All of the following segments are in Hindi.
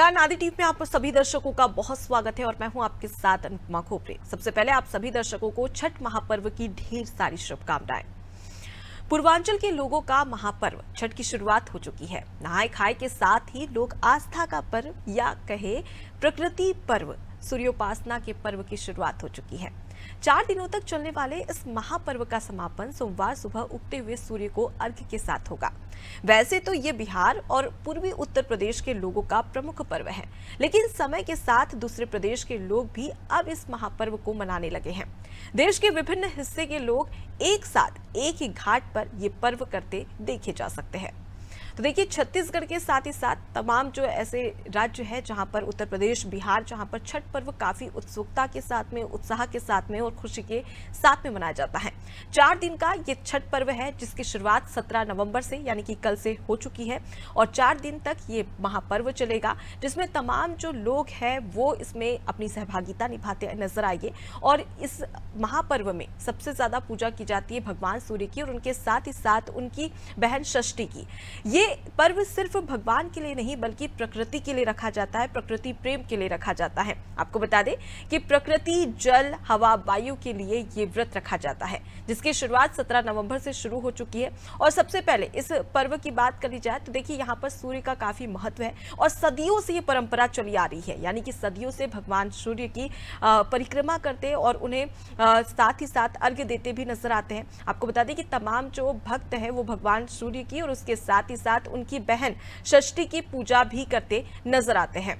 नमस्कार, नादी टीवी में आप सभी दर्शकों का बहुत स्वागत है और मैं हूं आपके साथ अनुपमा खोपरे। सबसे पहले आप सभी दर्शकों को छठ महापर्व की ढेर सारी शुभकामनाएं। पूर्वांचल के लोगों का महापर्व छठ की शुरुआत हो चुकी है। नहाय खाए के साथ ही लोग आस्था का पर्व या कहे प्रकृति पर्व सूर्योपासना के पर्व की शुरुआत हो चुकी है। 4 दिनों तक चलने वाले इस महापर्व का समापन सोमवार सुबह उगते हुए सूर्य को अर्घ्य के साथ होगा। वैसे तो ये बिहार और पूर्वी उत्तर प्रदेश के लोगों का प्रमुख पर्व है, लेकिन समय के साथ दूसरे प्रदेश के लोग भी अब इस महापर्व को मनाने लगे हैं। देश के विभिन्न हिस्से के लोग एक साथ एक ही घाट पर ये पर्व करते देखे जा सकते हैं। तो देखिए, छत्तीसगढ़ के साथ ही साथ तमाम जो ऐसे राज्य है जहां पर उत्तर प्रदेश, बिहार, जहां पर छठ पर्व काफी उत्सुकता के साथ में, उत्साह के साथ में और खुशी के साथ में मनाया जाता है। 4 दिन का ये छठ पर्व है जिसकी शुरुआत 17 नवंबर से यानी कि कल से हो चुकी है और 4 दिन तक ये महापर्व चलेगा, जिसमें तमाम जो लोग हैं वो इसमें अपनी सहभागिता निभाते नजर आएंगे। और इस महापर्व में सबसे ज्यादा पूजा की जाती है भगवान सूर्य की और उनके साथ ही साथ उनकी बहन षष्ठी की। ये पर्व सिर्फ भगवान के लिए नहीं बल्कि प्रकृति के लिए रखा जाता है, प्रकृति प्रेम के लिए रखा जाता है। आपको बता दें कि प्रकृति, जल, हवा, वायु के लिए ये व्रत रखा जाता है, जिसकी शुरुआत 17 नवंबर से शुरू हो चुकी है। और सबसे पहले इस पर्व की बात करी जाए तो देखिए, यहाँ पर सूर्य का काफी महत्व है और सदियों से ये परंपरा चली आ रही है, यानी कि सदियों से भगवान सूर्य की परिक्रमा करते और उन्हें साथ ही साथ अर्घ्य देते भी नजर आते हैं। आपको बता दें कि तमाम जो भक्त हैं वो भगवान सूर्य की और उसके साथ ही साथ उनकी बहन षष्ठी की पूजा भी करते नजर आते हैं।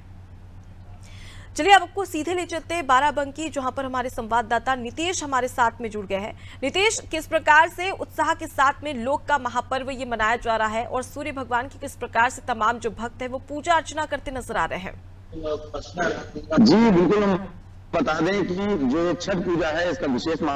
चलिए अब आपको सीधे ले चलते हैं बाराबंकी, जहां पर हमारे संवाददाता नितेश हमारे साथ में जुड़ गए हैं। नितेश, किस प्रकार से उत्साह के साथ में लोक का महापर्व ये मनाया जा रहा है और सूर्य भगवान की किस प्रकार से तमाम जो भक्त है वो पूजा अर्चना करते नजर आ रहे हैं? जी बिल्कुल, हम बता दें कि जो छठ पूजा है इसका विशेष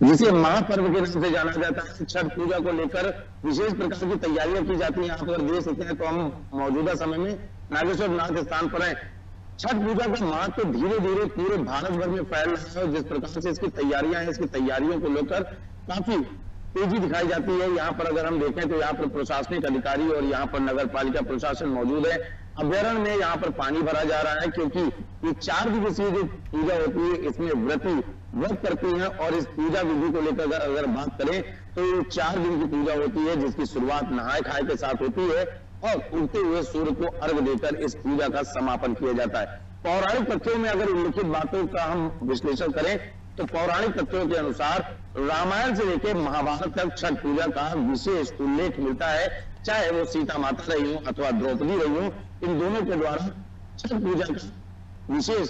जिसे महापर्व के नाम से जाना जाता है। छठ पूजा को लेकर विशेष प्रकार की तैयारियां की जाती हैं। आप अगर देख सकते हैं तो हम मौजूदा समय में नागेश्वर नाथ स्थान पर हैं। छठ पूजा का महत्व धीरे धीरे पूरे भारत भर में फैल रहा है और जिस प्रकार से इसकी तैयारियां हैं, इसकी तैयारियों को लेकर काफी तेजी दिखाई जाती है। यहाँ पर अगर हम देखें तो यहाँ पर प्रशासनिक अधिकारी और यहाँ पर नगर पालिका प्रशासन मौजूद है। अभ्यारण्य में यहाँ पर पानी भरा जा रहा है क्योंकि ये 4 दिवसीय जो पूजा होती है इसमें व्रती व्रत करती हैं और इस पूजा विधि को लेकर अगर बात करें तो ये 4 दिन की पूजा होती है जिसकी शुरुआत नहाय खाए के साथ होती है और उगते हुए सूर्य को अर्घ्य देकर इस पूजा का समापन किया जाता है। पौराणिक तथ्यों में अगर उल्लिखित बातों का हम विश्लेषण करें तो पौराणिक तथ्यों के अनुसार रामायण से लेकर महाभारत तक छठ पूजा का विशेष उल्लेख मिलता है। चाहे वो सीता माता रही हो अथवा द्रौपदी रही हो, इन दोनों के द्वारा छठ पूजा का विशेष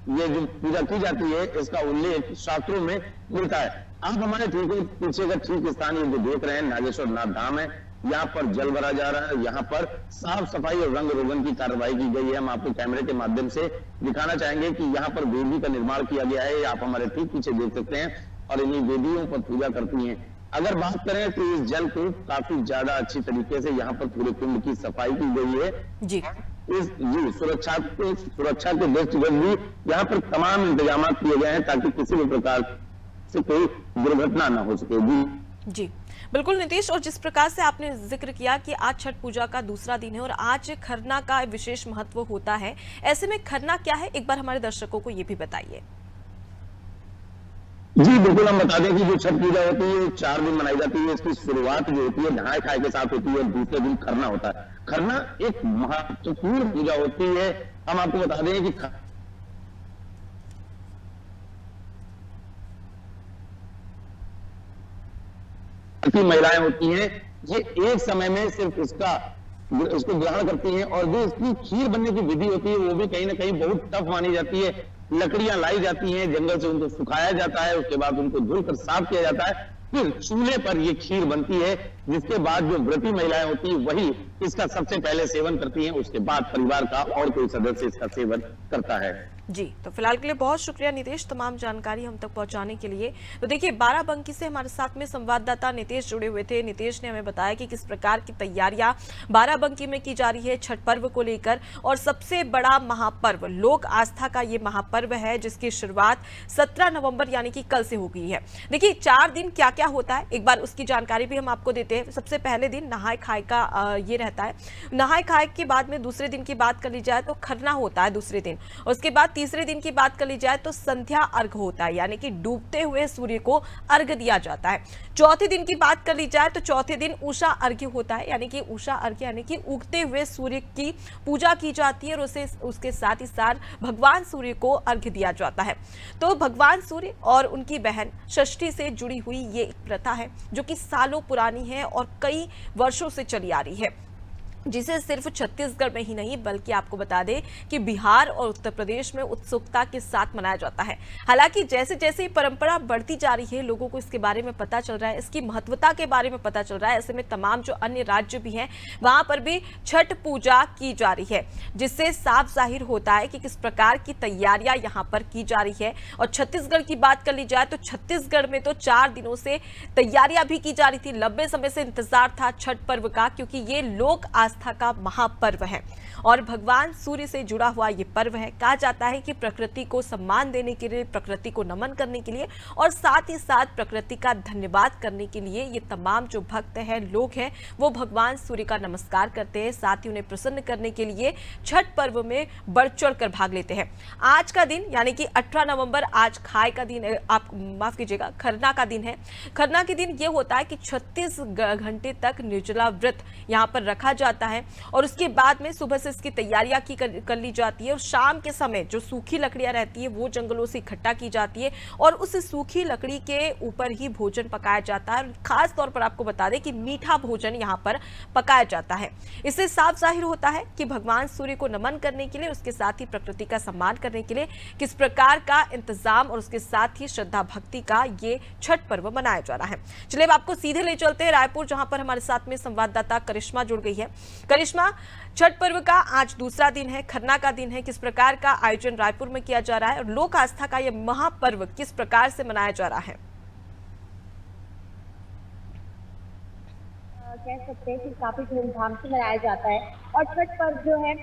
ये जो पूजा की जाती है इसका उल्लेख शास्त्रों में मिलता है। आप हमारे ठीक पीछे का ठीक स्थान ये जो देख रहे हैं नागेश्वर नाथ धाम है। यहाँ पर जल भरा जा रहा है, यहाँ पर साफ सफाई और रंग रोगन की कार्रवाई की गई है। हम आपको कैमरे के माध्यम से दिखाना चाहेंगे कि यहाँ पर वेदी का निर्माण किया गया है। आप हमारे ठीक पीछे देख सकते हैं और इन्हीं वेदियों पर पूजा करती हैं। अगर बात करें तो इस जल को काफी ज्यादा अच्छी तरीके से यहाँ पर पूरे कुंड की सफाई की गई है जी। सुरक्षा के दृष्टिगत भी यहाँ पर तमाम इंतजाम किए गए हैं ताकि किसी भी प्रकार से कोई दुर्घटना न हो सके। जी बिल्कुल नितेश, और जिस प्रकार से आपने जिक्र किया कि आज छठ पूजा का दूसरा दिन है और आज खरना का विशेष महत्व होता है, ऐसे में खरना क्या है, एक बार हमारे दर्शकों को ये भी बताइए। जी बिल्कुल, हम बता दें कि जो छठ पूजा होती है 4 दिन मनाई जाती है। इसकी शुरुआत जो होती है नहाय खाए के साथ होती है और दूसरे दिन खरना होता है। खरना एक महत्वपूर्ण पूजा होती है। हम आपको बता दें कि महिलाएं होती हैं ये एक समय में सिर्फ इसको ग्रहण करती हैं और जो इसकी खीर बनने की विधि होती है वो भी कहीं ना कहीं बहुत टफ मानी जाती है। लकड़ियां लाई जाती हैं, जंगल से उनको सुखाया जाता है, उसके बाद उनको धुलकर साफ किया जाता है, फिर चूल्हे पर ये खीर बनती है। जिसके बाद जो व्रती महिलाएं होती है वही इसका सबसे पहले सेवन करती हैं, उसके बाद परिवार का और कोई सदस्य इसका सेवन करता है। जी, तो फिलहाल के लिए बहुत शुक्रिया नितेश, तमाम जानकारी हम तक पहुंचाने के लिए। तो देखिए, बाराबंकी से हमारे साथ में संवाददाता नितेश जुड़े हुए थे। नितेश ने हमें बताया कि किस प्रकार की तैयारियां बाराबंकी में की जा रही है छठ पर्व को लेकर, और सबसे बड़ा महापर्व, लोक आस्था का ये महापर्व है जिसकी शुरुआत 17 नवंबर यानी कि कल से हो गई है। देखिए, 4 दिन क्या क्या होता है एक बार उसकी जानकारी भी हम आपको देते हैं। सबसे पहले दिन नहाय खाए का ये रहता है। नहाय खाए के बाद में दूसरे दिन की बात कर ली जाए तो खरना होता है दूसरे दिन। उसके बाद तीसरे दिन की बात कर ली जाए तो संध्या अर्घ होता है, यानी कि डूबते हुए सूर्य को अर्घ दिया जाता है। चौथे दिन की बात कर ली जाए तो चौथे दिन उषा अर्घ्य होता है, यानी कि उषा अर्घ्य यानी कि उगते हुए सूर्य की पूजा की जाती है और उसके साथ ही साथ भगवान सूर्य को अर्घ्य दिया जाता है। तो भगवान सूर्य और उनकी बहन षष्ठी से जुड़ी हुई ये एक प्रथा है जो कि सालों पुरानी है और कई वर्षों से चली आ रही है, जिसे सिर्फ छत्तीसगढ़ में ही नहीं बल्कि आपको बता दें कि बिहार और उत्तर प्रदेश में उत्सुकता के साथ मनाया जाता है। हालांकि जैसे जैसे ये परंपरा बढ़ती जा रही है, लोगों को इसके बारे में पता चल रहा है, इसकी महत्वता के बारे में पता चल रहा है। ऐसे में तमाम जो अन्य राज्य भी हैं वहां पर भी छठ पूजा की जा रही है, जिससे साफ जाहिर होता है कि किस प्रकार की तैयारियां यहाँ पर की जा रही है। और छत्तीसगढ़ की बात कर ली जाए तो छत्तीसगढ़ में तो 4 दिनों से तैयारियां भी की जा रही थी। लंबे समय से इंतजार था छठ पर्व का, क्योंकि ये लोक आस्था का महापर्व है और भगवान सूर्य से जुड़ा हुआ ये पर्व है। कहा जाता है कि प्रकृति को सम्मान देने के लिए, प्रकृति को नमन करने के लिए और साथ ही साथ प्रकृति का धन्यवाद करने के लिए ये तमाम जो भक्त हैं, लोग हैं, वो भगवान सूर्य का नमस्कार करते हैं। साथ ही उन्हें प्रसन्न करने के लिए छठ पर्व में बढ़ चढ़ कर भाग लेते हैं। आज का दिन यानी कि 18 नवंबर आज खाए का दिन, आप माफ कीजिएगा, खरना का दिन है। खरना के दिन ये होता है कि 36 घंटे तक निर्जला व्रत यहाँ पर रखा जाता है और उसके बाद में सुबह से इसकी तैयारियां कर ली जाती है और शाम के समय जो सूखी लकड़ियां रहती है वो जंगलों से इकट्ठा की जाती है और उस सूखी लकड़ी के ऊपर ही भोजन पकाया जाता है। खास तौर पर आपको बता दें कि मीठा भोजन यहाँ पर पकाया जाता है। इससे साफ जाहिर होता है कि भगवान सूर्य को नमन करने के लिए, उसके साथ ही प्रकृति का सम्मान करने के लिए किस प्रकार का इंतजाम और उसके साथ ही श्रद्धा भक्ति का ये छठ पर्व मनाया जा रहा है। चलिए अब आपको सीधे ले चलते हैं रायपुर, जहां पर हमारे साथ में संवाददाता करिश्मा जुड़ गई है। करिश्मा, छठ पर्व का आज दूसरा दिन है, खरना का दिन है, किस प्रकार का आयोजन रायपुर में किया जा रहा है और लोक आस्था का यह महापर्व किस प्रकार से मनाया जा रहा है? कह सकते हैं कि काफी धूमधाम से मनाया जाता है और छठ पर्व जो है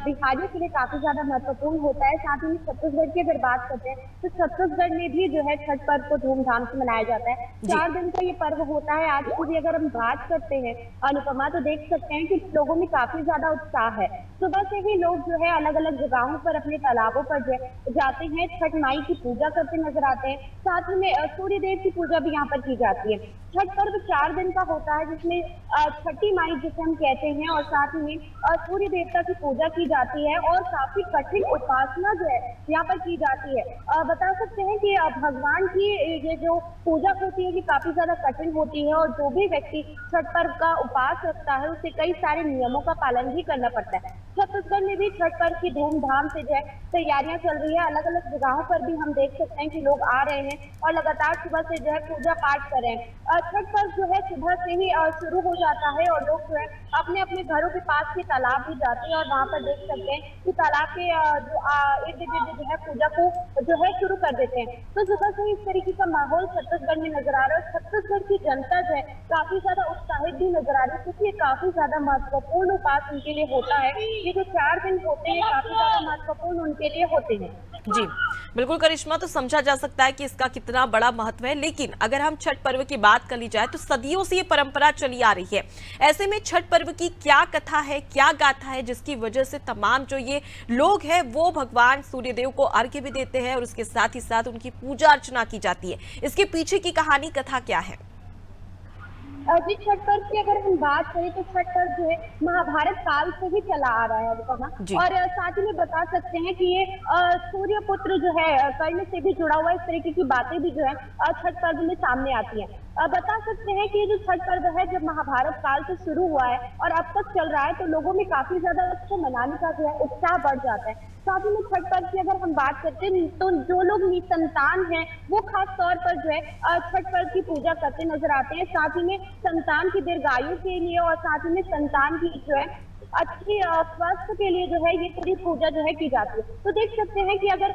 बिहारियों के लिए काफी ज्यादा महत्वपूर्ण होता है। साथ ही छत्तीसगढ़ की अगर बात करते हैं तो छत्तीसगढ़ में भी जो है छठ पर्व को धूमधाम से मनाया जाता है। 4 दिन का ये पर्व होता है। आज की भी अगर हम बात करते हैं अनुपमा, तो देख सकते हैं कि लोगों में काफी ज्यादा उत्साह है। सुबह से ही लोग जो है अलग अलग जगहों पर, अपने तालाबों पर जाते हैं, छठ माई की पूजा करते नजर आते हैं। साथ में सूर्य देव की पूजा भी यहाँ पर की जाती है। छठ पर्व 4 दिन का होता है, जिसमें छठी माई जिसे हम कहते हैं और साथ में सूर्य देवता की पूजा की जाती है और काफी कठिन उपासना जो है यहाँ पर की जाती है। बता सकते हैं कि भगवान की ये जो पूजा होती है ये काफी ज्यादा कठिन होती है और जो भी व्यक्ति छठ पर्व का उपास रखता है उसे कई सारे नियमों का पालन भी करना पड़ता है। छत्तीसगढ़ में भी छठ पर्व की धूमधाम से जो है तैयारियां चल रही है। अलग अलग जगहों पर भी हम देख सकते हैं कि लोग आ रहे हैं और लगातार सुबह से जो है पूजा पाठ कर रहे हैं। छठ पर्व जो है सुबह से ही शुरू हो जाता है और लोग जो है अपने अपने घरों के पास के तालाब भी जाते हैं और वहां पर देख सकते हैं कि तालाब के इर्द गिर्द जो है पूजा को जो है शुरू कर देते हैं। तो सुबह से ही इस तरीके का माहौल छत्तीसगढ़ में नजर आ रहा है। छत्तीसगढ़ की जनता जो है काफी ज्यादा उत्साहित भी नजर आ रही है, क्योंकि ये काफी ज्यादा महत्वपूर्ण उपास उनके लिए होता है। ये जो 4 दिन होते हैं काफी ज्यादा महत्वपूर्ण उनके लिए होते हैं। जी बिल्कुल करिश्मा, तो समझा जा सकता है कि इसका कितना बड़ा महत्व है। लेकिन अगर हम छठ पर्व की बात कर ली जाए तो सदियों से ये परंपरा चली आ रही है। ऐसे में छठ पर्व की क्या कथा है, क्या गाथा है, जिसकी वजह से तमाम जो ये लोग हैं वो भगवान सूर्यदेव को अर्घ्य भी देते हैं और उसके साथ ही साथ उनकी पूजा अर्चना की जाती है। इसके पीछे की कहानी, कथा क्या है? जी, छठ पर्व की अगर हम बात करें तो छठ पर्व जो है महाभारत काल से ही चला आ रहा है और साथ ही में बता सकते हैं कि ये सूर्य पुत्र जो है कर्ण से भी जुड़ा हुआ, इस तरीके की बातें भी जो है छठ पर्व में सामने आती है। बता सकते हैं कि ये जो छठ पर्व है जब महाभारत काल से शुरू हुआ है और अब तक चल रहा है, तो लोगों में काफी ज्यादा उसको मनाने का जो है उत्साह बढ़ जाता है। साथ ही में छठ पर्व की अगर हम बात करते हैं तो जो लोग निसंतान हैं वो खास तौर पर जो है छठ पर्व की पूजा करते नजर आते हैं। साथ ही में संतान की दीर्घायु के लिए और साथ ही में संतान की जो है अच्छी स्वास्थ्य के लिए जो है ये पूरी पूजा जो है की जाती है। तो देख सकते हैं कि अगर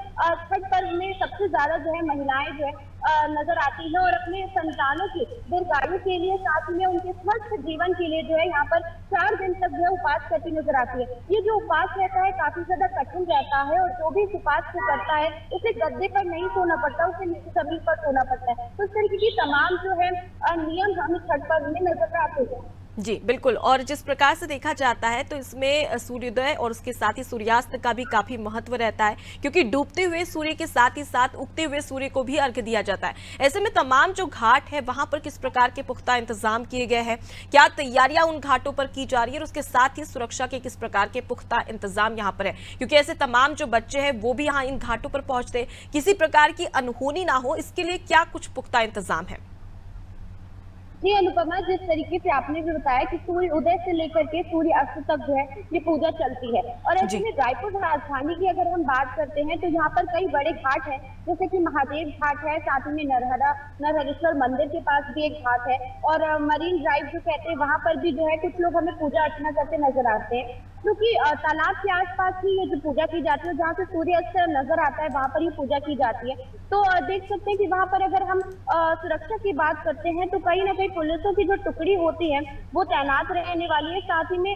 छठ पर्व में सबसे ज्यादा जो है महिलाएं जो है नजर आती है और अपने संतानों की दीर्घायु के लिए साथ में उनके स्वस्थ जीवन के लिए जो है यहाँ पर 4 दिन तक जो है उपवास करती नजर आती है। ये जो उपवास रहता है काफी ज्यादा कठिन रहता है और जो भी इस उपवास को करता है उसे गद्दे पर नहीं सोना पड़ता, उसे नीचे जमीन पर सोना पड़ता है। तो इस तरीके की तमाम जो है नियम हमें छठ पर्व में नजर आते हैं। जी बिल्कुल, और जिस प्रकार से देखा जाता है तो इसमें सूर्योदय और उसके साथ ही सूर्यास्त का भी काफी महत्व रहता है, क्योंकि डूबते हुए सूर्य के साथ ही साथ उगते हुए सूर्य को भी अर्घ्य दिया जाता है। ऐसे में तमाम जो घाट है वहां पर किस प्रकार के पुख्ता इंतजाम किए गए हैं, क्या तैयारियां उन घाटों पर की जा रही है और उसके साथ ही सुरक्षा के किस प्रकार के पुख्ता इंतजाम यहाँ पर है, क्योंकि ऐसे तमाम जो बच्चे हैं वो भी यहाँ इन घाटों पर पहुंचते हैं, किसी प्रकार की अनहोनी ना हो इसके लिए क्या कुछ पुख्ता इंतजाम है? जी अनुपमा, जिस तरीके से आपने भी बताया कि सूर्य उदय से लेकर के सूर्य अस्त तक जो है ये पूजा चलती है। और ऐसे में रायपुर राजधानी की अगर हम बात करते हैं तो यहाँ पर कई बड़े घाट हैं, जैसे कि महादेव घाट है, साथ ही में नरहरेश्वर मंदिर के पास भी एक घाट है और मरीन ड्राइव जो कहते हैं वहां पर भी जो है कुछ लोग हमें पूजा अर्चना करते नजर आते हैं, क्योंकि तालाब के आसपास ही ये जो पूजा की जाती है, जहाँ से सूर्यास्त नजर आता है वहां पर ही पूजा की जाती है। तो देख सकते हैं कि वहां पर अगर हम सुरक्षा की बात करते हैं तो कहीं ना कहीं पुलिसों की जो टुकड़ी होती है वो तैनात रहने वाली है। साथ ही में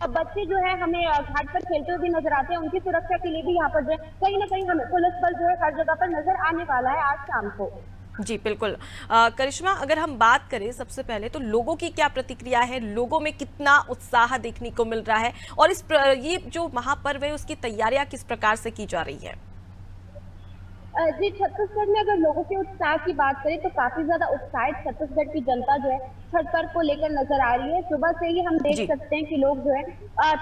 बच्चे जो है हमें घाट पर खेलते हुए भी नजर आते हैं, उनकी सुरक्षा के लिए भी यहाँ पर जो है कहीं ना कहीं हमें पुलिस बल जो है हर जगह पर नजर आने वाला है आज शाम को। जी बिल्कुल। करिश्मा, अगर हम बात करें सबसे पहले तो लोगों की क्या प्रतिक्रिया है, लोगों में कितना उत्साह देखने को मिल रहा है और ये जो महापर्व है उसकी तैयारियां किस प्रकार से की जा रही है? जी, छत्तीसगढ़ में अगर लोगों के उत्साह की बात करें तो काफी ज्यादा उत्साहित छत्तीसगढ़ की जनता जो है छठ पर्व को लेकर नजर आ रही है। सुबह से ही हम देख सकते हैं कि लोग जो है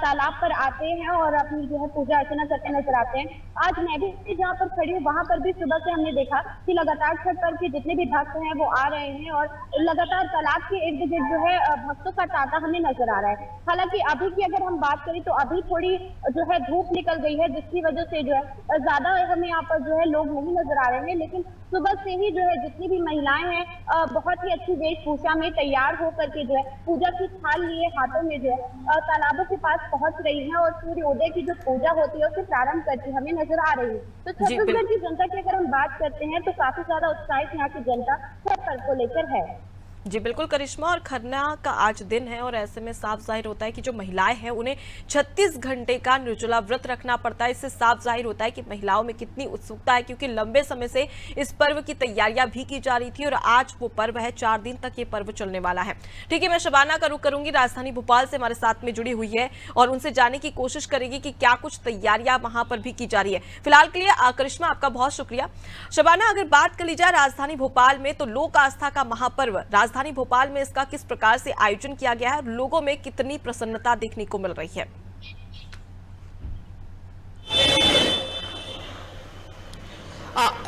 तालाब पर आते हैं और अपनी जो है पूजा अर्चना करते नजर आते हैं। आज मैं भी जहाँ पर खड़ी हूँ वहां पर भी सुबह से हमने देखा कि लगातार छठ पर्व के जितने भी भक्त हैं वो आ रहे हैं और लगातार तालाब के इर्द गिर्द जो है भक्तों का तांता हमें नजर आ रहा है। हालांकि अभी की अगर हम बात करें तो अभी थोड़ी जो है धूप निकल गई है, जिसकी वजह से जो है ज्यादा हमें यहाँ पर जो है लोग नहीं नजर आ रहे हैं, लेकिन सुबह से ही जो है जितनी भी महिलाएं हैं बहुत ही अच्छी वेशभूषा में तैयार होकर के जो है पूजा की थाल लिए हाथों में जो है तालाबों के पास पहुंच रही है और सूर्य उदय की जो पूजा होती है उसे प्रारंभ करती हमें नजर आ रही है। तो छत्तीसगढ़ की जनता की अगर हम बात करते हैं तो काफी ज्यादा उत्साहित यहाँ की जनता छठ पर्व को लेकर है। जी बिल्कुल करिश्मा, और खरना का आज दिन है और ऐसे में साफ जाहिर होता है कि जो महिलाएं हैं उन्हें 36 घंटे का निर्जला व्रत रखना पड़ता है। इससे साफ जाहिर होता है कि महिलाओं में कितनी उत्सुकता है, क्योंकि लंबे समय से इस पर्व की तैयारियां भी की जा रही थी और आज वो पर्व है, 4 दिन तक ये पर्व चलने वाला है। ठीक है, मैं शबाना का रुख करूंगी, राजधानी भोपाल से हमारे साथ में जुड़ी हुई है और उनसे जानने की कोशिश करेगी कि क्या कुछ तैयारियां वहां पर भी की जा रही है। फिलहाल के लिए करिश्मा आपका बहुत शुक्रिया। शबाना, अगर बात कर ली जाए राजधानी भोपाल में तो लोक आस्था का महापर्व राजधानी भोपाल में इसका किस प्रकार से आयोजन किया गया है, लोगों में कितनी प्रसन्नता देखने को मिल रही है?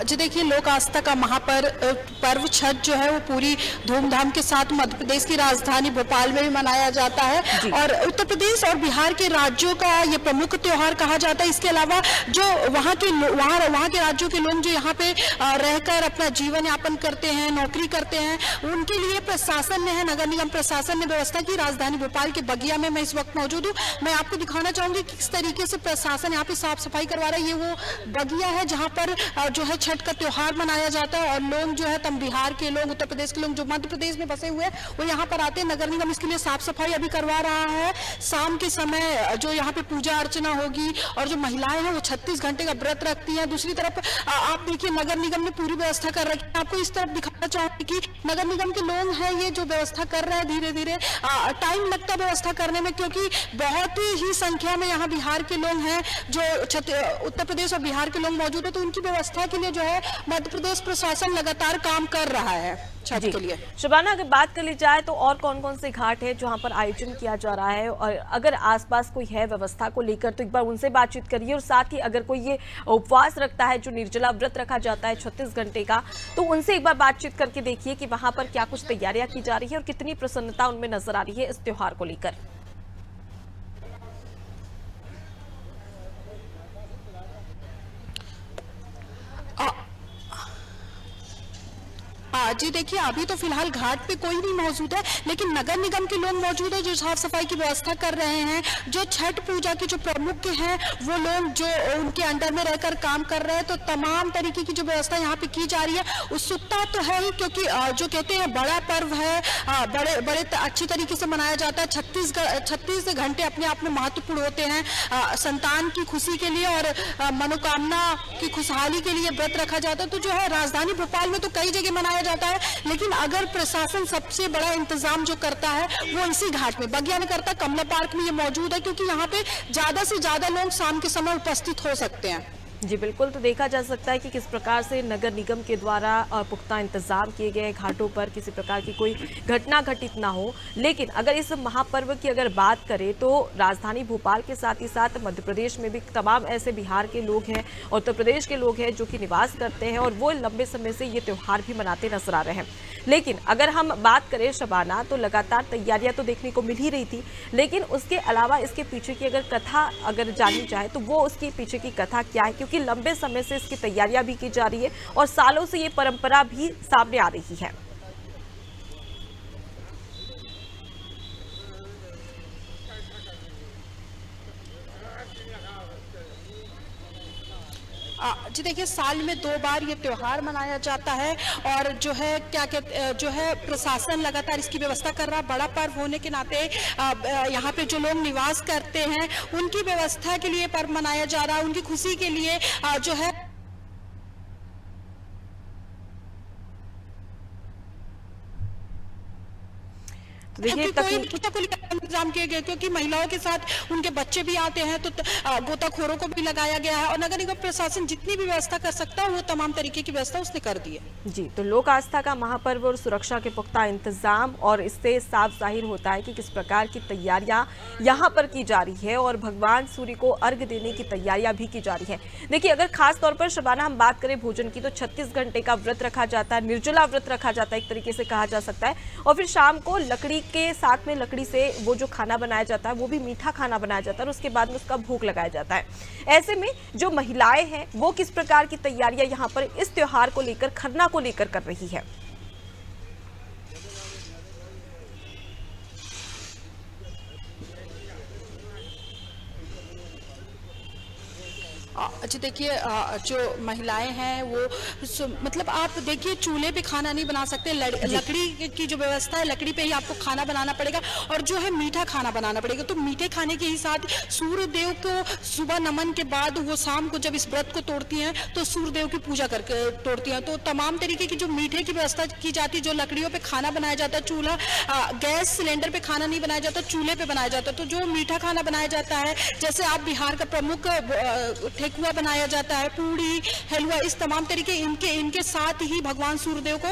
जी देखिए, लोक आस्था का महापर्व छठ जो है वो पूरी धूमधाम के साथ मध्य प्रदेश की राजधानी भोपाल में भी मनाया जाता है और उत्तर प्रदेश और बिहार के राज्यों का ये प्रमुख त्योहार कहा जाता है। इसके अलावा जो वहाँ के राज्यों के लोग जो यहाँ पे रहकर अपना जीवन यापन करते हैं, नौकरी करते हैं, उनके लिए प्रशासन ने है, नगर निगम प्रशासन ने व्यवस्था की। राजधानी भोपाल के बगिया में मैं इस वक्त मौजूद हूँ। मैं आपको दिखाना चाहूंगी किस तरीके से प्रशासन यहाँ पे साफ सफाई करवा रहा है। ये वो बगिया है जहाँ पर जो है छठ का त्योहार मनाया जाता है और लोग जो है तम बिहार के लोग, उत्तर प्रदेश के लोग जो मध्य प्रदेश में बसे हुए हैं वो यहाँ पर आते हैं। नगर निगम इसके लिए साफ सफाई अभी करवा रहा है। शाम के समय जो यहाँ पे पूजा अर्चना होगी और जो महिलाएं हैं वो 36 घंटे का व्रत रखती हैं। दूसरी तरफ आप देखिए नगर निगम ने पूरी व्यवस्था कर रखी है। आपको इस तरफ दिखाना चाहूंगी कि नगर निगम के लोग हैं ये जो व्यवस्था कर रहे हैं, धीरे धीरे टाइम लगता है व्यवस्था करने में, क्योंकि बहुत ही संख्या में यहाँ बिहार के लोग हैं जो उत्तर प्रदेश और बिहार के लोग मौजूद है, तो उनकी व्यवस्था के लिए जो है मध्य प्रदेश प्रशासन लगातार काम कर रहा है। छठ जी के लिए। शबाना, अगर बात कर ली जाए तो और कौन कौन से घाट है जहां पर आयोजन किया जा रहा है, और अगर आसपास कोई है व्यवस्था को लेकर तो एक बार उनसे बातचीत करिए, और साथ ही अगर कोई ये उपवास रखता है, जो निर्जला व्रत रखा जाता है 36 घंटे का, तो उनसे एक बार बातचीत करके देखिए कि वहां पर क्या कुछ तैयारियां की जा रही है और कितनी प्रसन्नता उनमें नजर आ रही है इस त्योहार को लेकर। जी देखिए, अभी तो फिलहाल घाट पे कोई नहीं मौजूद है, लेकिन नगर निगम के लोग मौजूद है जो साफ सफाई की व्यवस्था कर रहे हैं। जो छठ पूजा के जो प्रमुख हैं वो लोग जो उनके अंडर में रहकर काम कर रहे हैं, तो तमाम तरीके की जो व्यवस्था यहाँ पे की जा रही है। उत्सुकता तो है ही, क्योंकि जो कहते हैं बड़ा पर्व है, बड़े अच्छी तरीके से मनाया जाता है। 36 घंटे अपने आप में महत्वपूर्ण होते हैं। संतान की खुशी के लिए और मनोकामना की खुशहाली के लिए व्रत रखा जाता है। तो जो है राजधानी भोपाल में तो कई जगह मनाया जाता है, लेकिन अगर प्रशासन सबसे बड़ा इंतजाम जो करता है वो इसी घाट में बगिया में करता है। कमला पार्क में ये मौजूद है, क्योंकि यहाँ पे ज्यादा से ज्यादा लोग शाम के समय उपस्थित हो सकते हैं। जी बिल्कुल, तो देखा जा सकता है कि किस प्रकार से नगर निगम के द्वारा पुख्ता इंतजाम किए गए घाटों पर किसी प्रकार की कोई घटना घटित ना हो। लेकिन अगर इस महापर्व की अगर बात करें तो राजधानी भोपाल के साथ ही साथ मध्य प्रदेश में भी तमाम ऐसे बिहार के लोग हैं और उत्तर प्रदेश के लोग हैं जो कि निवास करते हैं, और वो लंबे समय से ये त्यौहार भी मनाते नजर आ रहे हैं। लेकिन अगर हम बात करें शबाना, तो लगातार तैयारियां तो देखने को मिल ही रही थी, लेकिन उसके अलावा इसके पीछे की अगर कथा अगर जानी जाए तो वो उसके पीछे की कथा क्या है, क्योंकि लंबे समय से इसकी तैयारियां भी की जा रही है और सालों से ये परंपरा भी सामने आ रही है। जी देखिए, साल में 2 बार ये त्योहार मनाया जाता है, और जो है क्या कहते जो है प्रशासन लगातार इसकी व्यवस्था कर रहा है। बड़ा पर्व होने के नाते यहाँ पे जो लोग निवास करते हैं उनकी व्यवस्था के लिए पर्व मनाया जा रहा है, उनकी खुशी के लिए जो है तो देखिए इंतजाम किए गए, क्योंकि महिलाओं के साथ उनके बच्चे भी आते हैं, तो गोताखोरों को भी लगाया गया है, और नगर निगम प्रशासन जितनी भी व्यवस्था कर सकता है वो तमाम तरीके की व्यवस्था उसने कर दी है। जी, तो लोक आस्था का महापर्व और सुरक्षा के पुख्ता इंतजाम, और इससे साफ जाहिर होता है कि किस प्रकार की तैयारियां यहाँ पर की जा रही है और भगवान सूर्य को अर्घ देने की तैयारियां भी की जा रही है। देखिए, अगर खास तौर पर शबाना हम बात करें भोजन की, तो 36 घंटे का व्रत रखा जाता है, निर्जला व्रत रखा जाता है एक तरीके से कहा जा सकता है, और फिर शाम को लकड़ी के साथ में लकड़ी से वो जो खाना बनाया जाता है वो भी मीठा खाना बनाया जाता है, और उसके बाद में उसका भोग लगाया जाता है। ऐसे में जो महिलाएं हैं वो किस प्रकार की तैयारियां यहाँ पर इस त्योहार को लेकर, खरना को लेकर कर रही है। जी देखिए, जो महिलाएं हैं वो मतलब आप देखिए चूल्हे पे खाना नहीं बना सकते, लकड़ी की जो व्यवस्था है लकड़ी पे ही आपको खाना बनाना पड़ेगा, और जो है मीठा खाना बनाना पड़ेगा। तो मीठे खाने के ही साथ सूर्य देव को सुबह नमन के बाद वो शाम को जब इस व्रत को तोड़ती हैं तो सूर्य देव की पूजा करके तोड़ती हैं। तो तमाम तरीके की जो मीठे की व्यवस्था की जाती है, जो लकड़ियों पे खाना बनाया जाता है, चूल्हा गैस सिलेंडर पे खाना नहीं बनाया जाता, चूल्हे पे बनाया जाता है। तो जो मीठा खाना बनाया जाता है, जैसे आप बिहार का प्रमुख ठेकुआ बनाया जाता है, पूड़ी, हलवा, इस तमाम तरीके इनके साथ ही भगवान सूर्यदेव को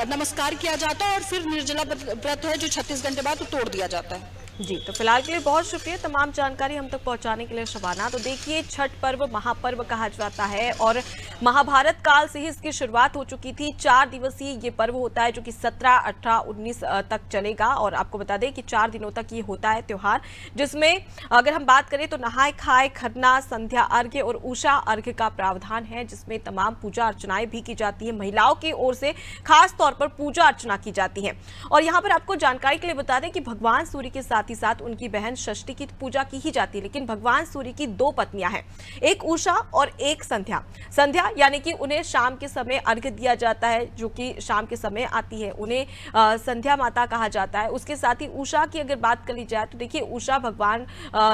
नमस्कार किया जाता है, और फिर निर्जला व्रत है जो 36 घंटे बाद तोड़ दिया जाता है। जी, तो फिलहाल के लिए बहुत शुक्रिया तमाम जानकारी हम तक पहुंचाने के लिए शबाना। तो देखिए, छठ पर्व महापर्व कहा जाता है और महाभारत काल से ही इसकी शुरुआत हो चुकी थी। 4 दिवसीय ये पर्व होता है जो कि 17, 18, 19 तक चलेगा, और आपको बता दें कि 4 दिनों तक ये होता है त्योहार, जिसमें अगर हम बात करें तो नहाय खाए, खरना, संध्या अर्घ्य और उषा अर्घ्य का प्रावधान है, जिसमें तमाम पूजा अर्चनाएं भी की जाती है। महिलाओं की ओर से खास तौर पर पूजा अर्चना की जाती है। और यहाँ पर आपको जानकारी के लिए बता दें कि भगवान सूर्य के साथ ही साथ उनकी बहन षष्ठी की पूजा की ही जाती है, लेकिन भगवान सूर्य की 2 पत्नियां हैं, एक उषा और एक संध्या। संध्या यानी कि उन्हें शाम के समय अर्घ्य दिया जाता है, जो कि शाम के समय आती है, उन्हें संध्या माता कहा जाता है। उसके साथ ही उषा की अगर बात कर ली जाए तो देखिए, उषा भगवान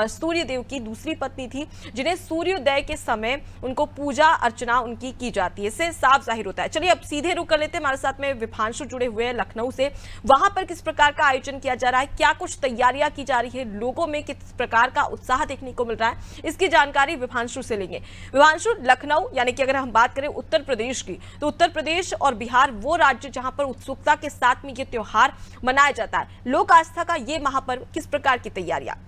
सूर्य देव की दूसरी पत्नी थी, जिन्हें सूर्योदय के समय उनको पूजा अर्चना उनकी की जाती है। इससे साफ जाहिर होता है। चलिए अब सीधे रुक कर लेते हैं, हमारे साथ में विभांशु जुड़े हुए हैं लखनऊ से। वहां पर किस प्रकार का आयोजन किया जा रहा है, क्या कुछ तैयारियां तैयारियां की जा रही है, लोगों में किस प्रकार का उत्साह देखने को मिल रहा है, इसकी जानकारी विभांशु से लेंगे। विभांशु, लखनऊ यानी कि अगर हम बात करें उत्तर प्रदेश की, तो उत्तर प्रदेश और बिहार वो राज्य जहां पर उत्सुकता के साथ में ये त्योहार मनाया जाता है। लोक आस्था का ये महापर्व, किस प्रकार की तैयारियां?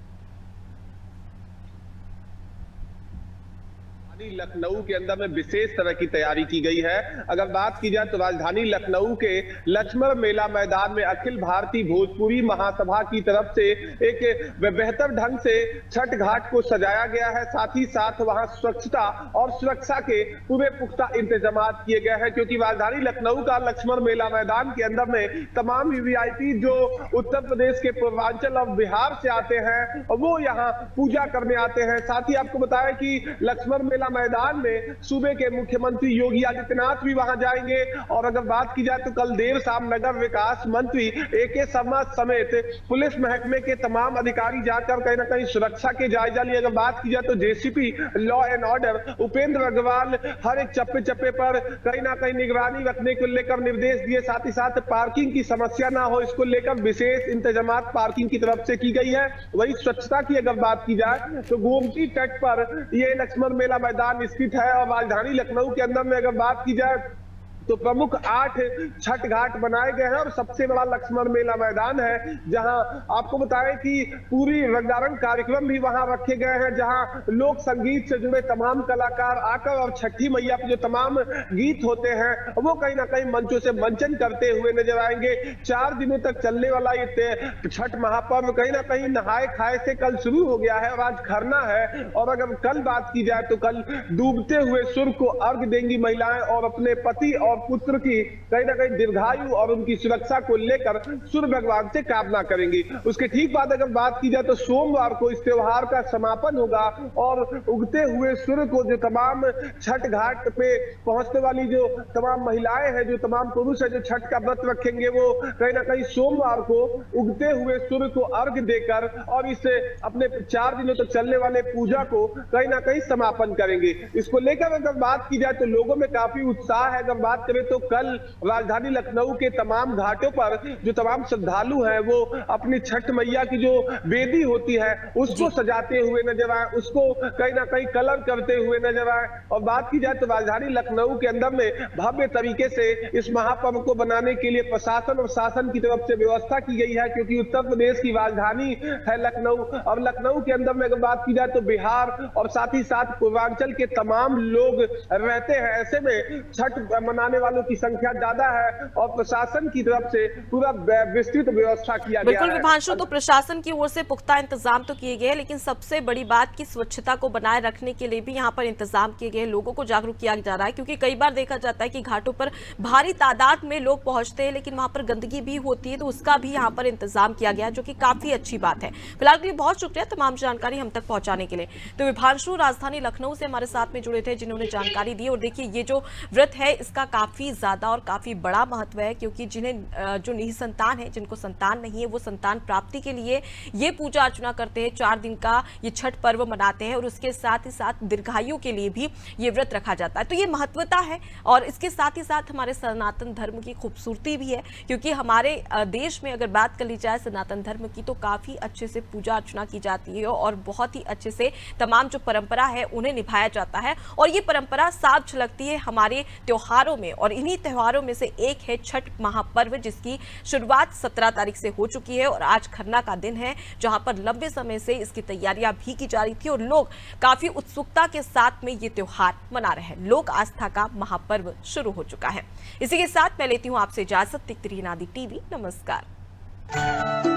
लखनऊ के अंदर में विशेष तरह की तैयारी की गई है। अगर बात की जाए तो राजधानी लखनऊ के लक्ष्मण मेला मैदान में अखिल भारतीय भोजपुरी महासभा की तरफ से एक बेहतर ढंग से छठ घाट को सजाया गया है। साथ ही साथ वहां स्वच्छता और सुरक्षा के पूरे पुख्ता इंतजाम किए गए हैं, क्योंकि राजधानी लखनऊ का लक्ष्मण मेला मैदान के अंदर में तमाम वीवीआईपी जो उत्तर प्रदेश के पूर्वांचल और बिहार से आते हैं वो यहाँ पूजा करने आते हैं। साथ ही आपको बताया कि लक्ष्मण मेला मैदान में सूबे के मुख्यमंत्री योगी आदित्यनाथ भी वहां जाएंगे। और अगर बात की जाए तो कल देर शाम नगर विकास मंत्री AK शर्मा समेत पुलिस महकमे के तमाम अधिकारी जाकर कहीं ना कहीं सुरक्षा के जायजा लिए। अगर बात की जाए तो JCP law and order Upendra Agrawal हर एक चप्पे चप्पे पर कहीं ना कहीं निगरानी रखने को लेकर निर्देश दिए। साथ ही साथ पार्किंग की समस्या ना हो, इसको लेकर विशेष इंतजाम पार्किंग की तरफ से की गई है। वही स्वच्छता की अगर बात की जाए तो गोमती तट पर ये लक्ष्मण मेला मैदान स्थित है। और राजधानी लखनऊ के अंदर में अगर बात की जाए तो प्रमुख 8 छठ घाट बनाए गए हैं और सबसे बड़ा लक्ष्मण मेला मैदान है, जहां आपको बताएं कि पूरी रंगारंग कार्यक्रम भी वहां रखे गए हैं, जहां लोक संगीत से जुड़े तमाम कलाकार आकर और छठी मैया के जो तमाम गीत होते हैं वो कहीं ना कहीं मंचों से मंचन करते हुए नजर आएंगे। 4 दिनों तक चलने वाला ये छठ महापर्व कहीं ना कहीं नहाए खाए से कल शुरू हो गया है और आज खरना है। और अगर कल बात की जाए तो कल डूबते हुए सूर्य को अर्घ देंगी महिलाएं और अपने पति और पुत्र की कहीं ना कहीं दीर्घायु और उनकी सुरक्षा को लेकर सूर्य भगवान से कामना करेंगी। उसके ठीक बाद अगर बात की जाए तो सोमवार को इस त्योहार का समापन होगा और उगते हुए सूर्य को जो तमाम छठ घाट पे पहुंचने वाली जो तमाम महिलाएं हैं, जो तमाम पुरुष है जो छठ का व्रत रखेंगे, वो कहीं ना कहीं सोमवार को उगते हुए सूर्य को अर्घ देकर और इसे अपने 4 दिनों तक चलने वाले पूजा को कहीं ना कहीं समापन करेंगे। इसको लेकर अगर बात की जाए तो लोगों में काफी उत्साह है। अगर बात करें तो कल राजधानी लखनऊ के तमाम घाटों पर जो तमाम श्रद्धालु हैं वो अपनी छठ मैया की जो वेदी होती है उसको सजाते हुए नजर आए, उसको कहीं ना कहीं कलर करते हुए नजर आए। और बात की जाए तो राजधानी लखनऊ के अंदर में भव्य तरीके से इस महापर्व को बनाने के लिए प्रशासन और शासन की तरफ से व्यवस्था की गई है, क्योंकि उत्तर प्रदेश की राजधानी है लखनऊ और लखनऊ के अंदर में अगर बात की जाए तो बिहार और साथ ही साथ पूर्वांचल के तमाम लोग रहते हैं। ऐसे में छठ मनाने वालों की संख्या ज्यादा है और प्रशासन की तरफ से पूरा विस्तृत व्यवस्था किया गया है। बिल्कुल विभांशु, तो प्रशासन की ओर से पुख्ता इंतजाम तो किए गए, लेकिन सबसे बड़ी बात की स्वच्छता को बनाए रखने के लिए भी यहाँ पर इंतजाम किए गए, लोगों को जागरूक किया जा रहा है। क्योंकि कई बार देखा जाता है कि घाटों पर भारी तादाद में लोग पहुंचते हैं लेकिन वहां पर गंदगी भी होती है, तो उसका भी यहाँ पर इंतजाम किया गया, जो कि काफी अच्छी बात है। फिलहाल के लिए बहुत शुक्रिया तमाम जानकारी हम तक पहुंचाने के लिए। तो विभांशु राजधानी लखनऊ से हमारे साथ में जुड़े थे, जिन्होंने जानकारी दी। और देखिए, ये जो व्रत है इसका काफी ज्यादा और काफी बड़ा महत्व है, क्योंकि जिन्हें जो निसंतान है, जिनको संतान नहीं है, वो संतान प्राप्ति के लिए ये पूजा अर्चना करते हैं, 4 दिन का ये छठ पर्व मनाते हैं और उसके साथ ही साथ दीर्घायु के लिए भी ये व्रत रखा जाता है। तो ये महत्वता है और इसके साथ ही साथ हमारे सनातन धर्म की खूबसूरती भी है, क्योंकि हमारे देश में अगर बात कर ली जाए सनातन धर्म की तो काफी अच्छे से पूजा अर्चना की जाती है और बहुत ही अच्छे से तमाम जो परंपरा है उन्हें निभाया जाता है। और ये परंपरा साफ झलकती है हमारे त्योहारों में, और इन्हीं त्योहारों में से एक है छठ महापर्व, जिसकी शुरुआत 17 तारीख से हो चुकी है और आज खरना का दिन है, जहां पर लंबे समय से इसकी तैयारियां भी की जा रही थी और लोग काफी उत्सुकता के साथ में ये त्योहार मना रहे हैं। लोक आस्था का महापर्व शुरू हो चुका है। इसी के साथ मैं लेती हूं आपसे इजाजत। देखते रहिए नादी टीवी। नमस्कार।